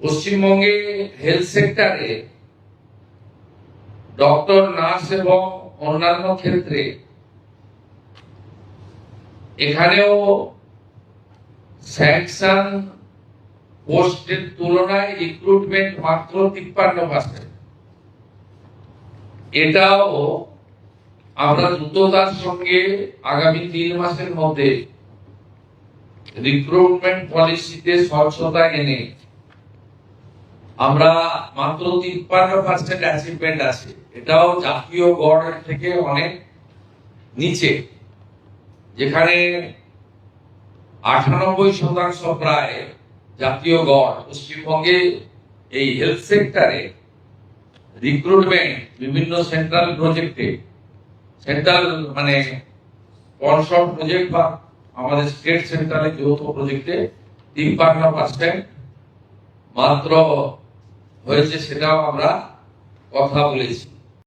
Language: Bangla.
পশ্চিমবঙ্গে হেলথ সেক্টরে ডক্টর, নার্স এবং অন্যান্য ক্ষেত্রে এখানেও স্যাংশন পোস্টের তুলনায় রিক্রুটমেন্ট মাত্র 53%। এটাও আমরা দ্রুততার সঙ্গে আগামী 3 মাসের মধ্যে রিক্রুটমেন্ট পলিসিতে স্বচ্ছতা এনে আমরা মাত্র 53% অ্যাচিভমেন্ট আছে। এটাও জাতীয় গড় থেকে অনেক নিচে, যেখানে 98% প্রায় জাতীয় গড়। পশ্চিমবঙ্গে এই হেলথ সেক্টরে রিক্রুটমেন্ট বিভিন্ন সেন্ট্রাল প্রজেক্টে, সেন্ট্রাল মানে স্পন্সর প্রজেক্ট বা আমাদের স্টেট সেন্ট্রালে যৌথ প্রজেক্টে 53% মাত্র হয়েছে, সেটাও আমরা কথা বলেছি।